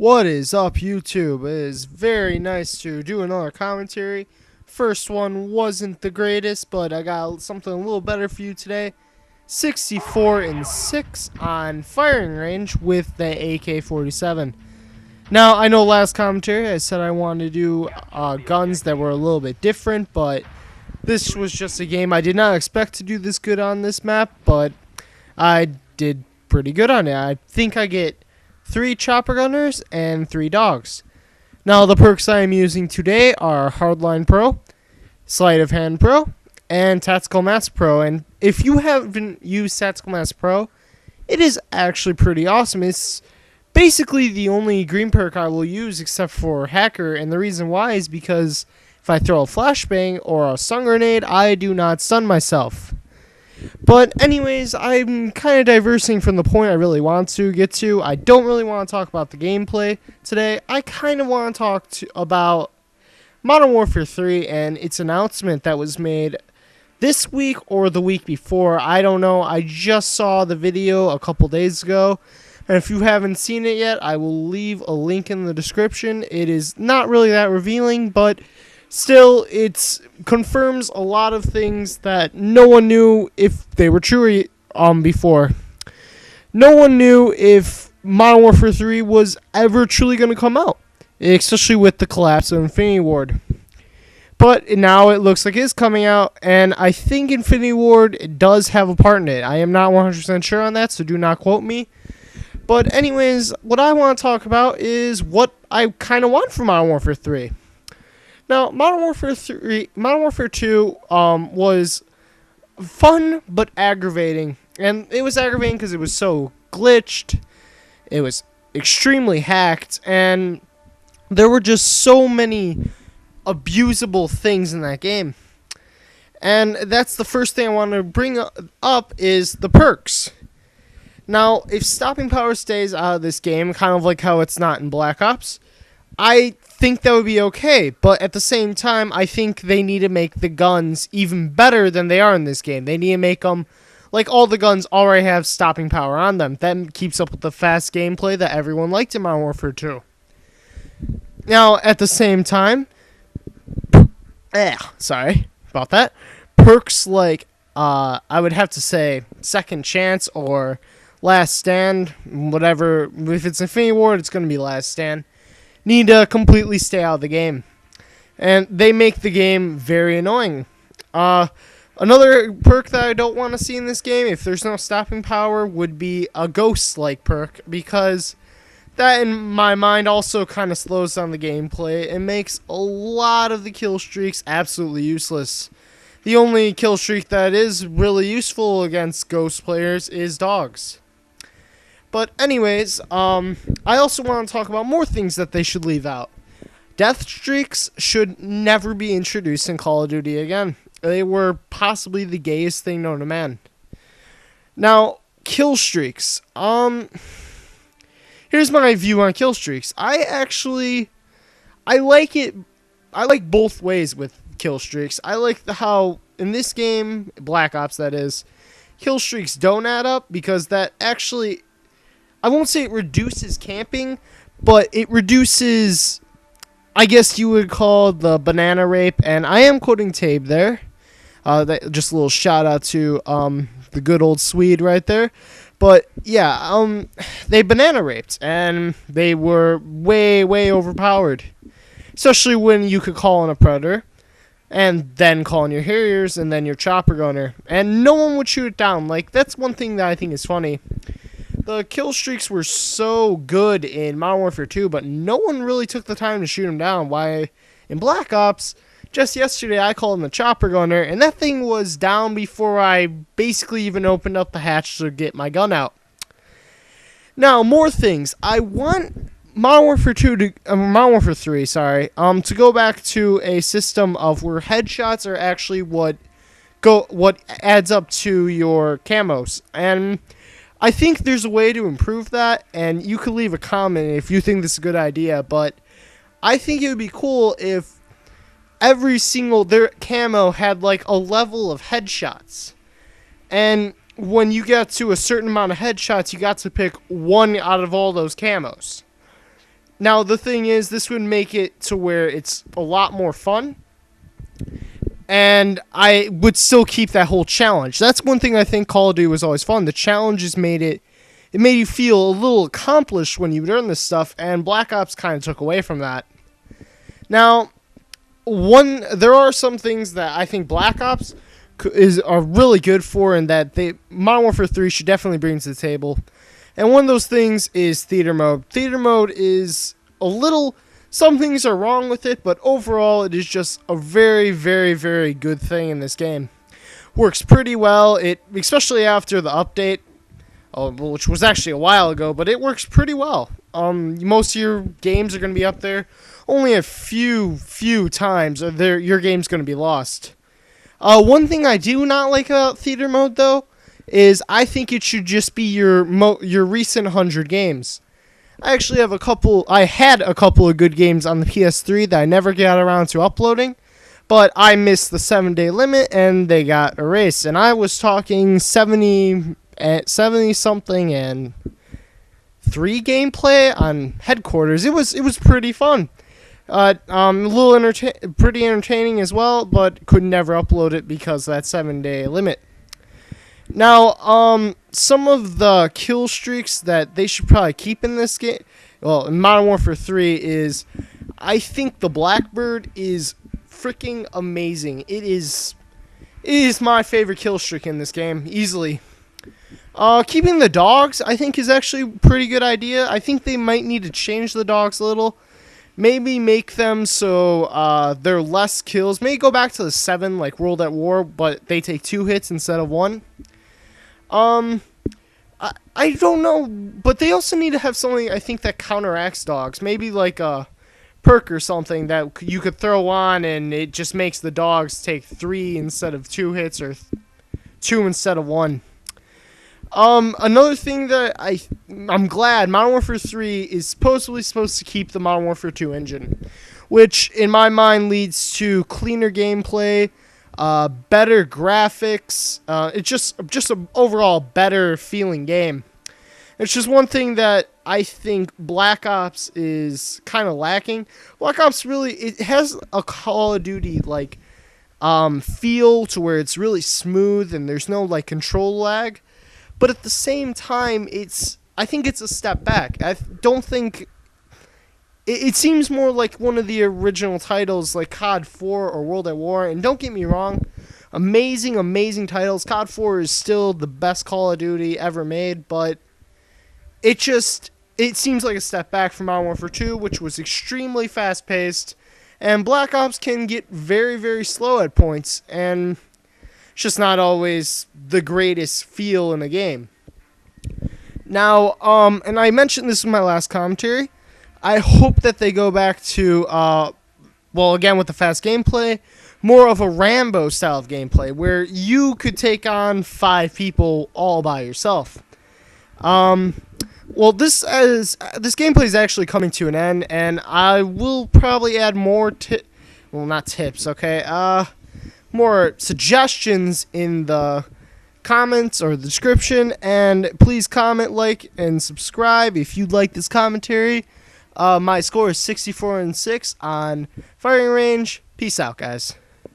What is up, YouTube? It is very nice to do another commentary. First one wasn't the greatest, but I got something a little better for you today. 64-6 on firing range with the AK-47. Now, I know last commentary I said I wanted to do guns that were a little bit different, but this was just a game I did not expect to do this good on this map, but I did pretty good on it. I think I get 3 chopper gunners and 3 dogs. Now the perks I am using today are Hardline Pro, Sleight of Hand Pro, and Tactical Mass Pro. And if you haven't used Tactical Mass Pro, it is actually pretty awesome. It's basically the only green perk I will use except for Hacker, and the reason why is because if I throw a flashbang or a stun grenade, I do not stun myself. But anyways, I'm kind of diversing from the point I really want to get to. I don't really want to talk about the gameplay today. I kind of want to talk about Modern Warfare 3 and its announcement that was made this week or the week before. I don't know. I just saw the video a couple days ago. And if you haven't seen it yet, I will leave a link in the description. It is not really that revealing, but still, it confirms a lot of things that no one knew if they were true before. No one knew if Modern Warfare 3 was ever truly going to come out, especially with the collapse of Infinity Ward. But now it looks like it's coming out, and I think Infinity Ward does have a part in it. I am not 100% sure on that, so do not quote me. But anyways, what I want to talk about is what I kind of want from Modern Warfare 3. Now, Modern Warfare 2 was fun but aggravating, and it was aggravating because it was so glitched, it was extremely hacked, and there were just so many abusable things in that game. And that's the first thing I want to bring up is the perks. Now, if stopping power stays out of this game, kind of like how it's not in Black Ops, I think that would be okay, but at the same time, I think they need to make the guns even better than they are in this game. They need to make them like all the guns already have stopping power on them. That keeps up with the fast gameplay that everyone liked in Modern Warfare 2. Now, at the same time, sorry about that, perks like, I would have to say, Second Chance or Last Stand, whatever. If it's Infinity Ward, it's going to be Last Stand. Need to completely stay out of the game. And they make the game very annoying. Another perk that I don't want to see in this game, if there's no stopping power, would be a ghost-like perk, because that, in my mind, also kind of slows down the gameplay and makes a lot of the kill streaks absolutely useless. The only kill streak that is really useful against ghost players is dogs. But anyways, I also want to talk about more things that they should leave out. Death streaks should never be introduced in Call of Duty again. They were possibly the gayest thing known to man. Now, kill streaks. Here's my view on kill streaks. I like it. I like both ways with kill streaks. I like how, in this game, Black Ops that is, kill streaks don't add up because that actually, I won't say it reduces camping, but it reduces, I guess you would call the banana rape, and I am quoting Tabe there. Just a little shout out to the good old Swede right there. But yeah, they banana raped, and they were way, way overpowered. Especially when you could call on a predator, and then call on your Harriers, and then your chopper gunner, and no one would shoot it down. Like, that's one thing that I think is funny. The kill streaks were so good in Modern Warfare 2, but no one really took the time to shoot them down. Why, in Black Ops, just yesterday I called him the chopper gunner, and that thing was down before I basically even opened up the hatch to get my gun out. Now, more things. I want Modern Warfare 3, to go back to a system of where headshots are actually what adds up to your camos, and I think there's a way to improve that, and you could leave a comment if you think this is a good idea, but I think it would be cool if every single their camo had like a level of headshots, and when you get to a certain amount of headshots, you got to pick one out of all those camos. Now, the thing is, this would make it to where it's a lot more fun, and I would still keep that whole challenge. That's one thing I think Call of Duty was always fun. The challenges made it made you feel a little accomplished when you would earn this stuff, and Black Ops kind of took away from that. Now, there are some things that I think Black Ops are really good for, and that Modern Warfare 3 should definitely bring to the table. And one of those things is theater mode. Theater mode is some things are wrong with it, but overall it is just a very, very, very good thing in this game. Works pretty well, especially after the update, which was actually a while ago, but it works pretty well. Most of your games are going to be up there. Only a few times your game's going to be lost. One thing I do not like about theater mode, though, is I think it should just be your recent 100 games. I actually have I had a couple of good games on the PS3 that I never got around to uploading, but I missed the 7-day limit and they got erased. And I was talking 70 something and 3 gameplay on Headquarters. It was pretty fun. A little pretty entertaining as well, but could never upload it because of that 7-day limit. Now, some of the kill streaks that they should probably keep in this game, well, in Modern Warfare 3, is I think the Blackbird is freaking amazing. It is my favorite kill streak in this game, easily. Keeping the dogs, I think, is actually a pretty good idea. I think they might need to change the dogs a little. Maybe make them so they're less kills. Maybe go back to the 7, like World at War, but they take 2 hits instead of 1. I don't know, but they also need to have something, I think, that counteracts dogs. Maybe like a perk or something that you could throw on, and it just makes the dogs take 3 instead of 2 hits, or 2 instead of 1. Another thing that I'm glad Modern Warfare 3 is supposed to keep the Modern Warfare 2 engine, which in my mind leads to cleaner gameplay, better graphics. It's just an overall better feeling game. It's just one thing that I think Black Ops is kind of lacking. Black Ops it has a Call of Duty like feel to where it's really smooth and there's no like control lag. But at the same time, I think it's a step back. I don't think it seems more like one of the original titles, like COD 4 or World at War. And don't get me wrong, amazing titles. COD 4 is still the best Call of Duty ever made, but it seems like a step back from Modern Warfare 2, which was extremely fast paced, and Black Ops can get very, very slow at points, and it's just not always the greatest feel in the game. Now, and I mentioned this in my last commentary, I hope that they go back to, again with the fast gameplay, more of a Rambo style of gameplay, where you could take on 5 people all by yourself. Well, this gameplay is actually coming to an end, and I will probably add more not tips, okay? More suggestions in the comments or the description, and please comment, like, and subscribe if you'd like this commentary. My score is 64-6 on Firing Range. Peace out, guys.